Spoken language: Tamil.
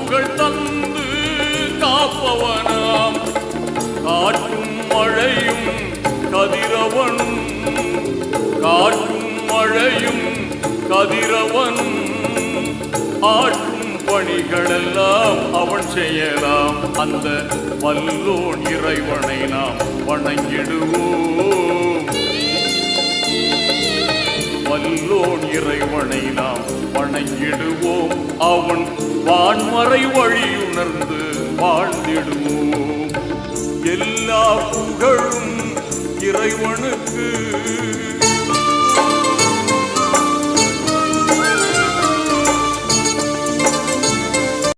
புகழ் தந்து காப்பவனாம் காற்றும் மழையும் கதிரவனும் காற்றும் மழையும் கதிரவனும் ஆற்றும் பணிகளெல்லாம் அவன் செய்யலாம். அந்த வல்லோன் இறைவனை நாம் வணங்கிடுவோம். வல்லோன் இறைவனை நாம் வணங்கிடுவோம். அவன் வான்மறை வழியுணர்ந்து வாழ்ந்திடுவோம். எல்லா புகழும் இறைவனுக்கு.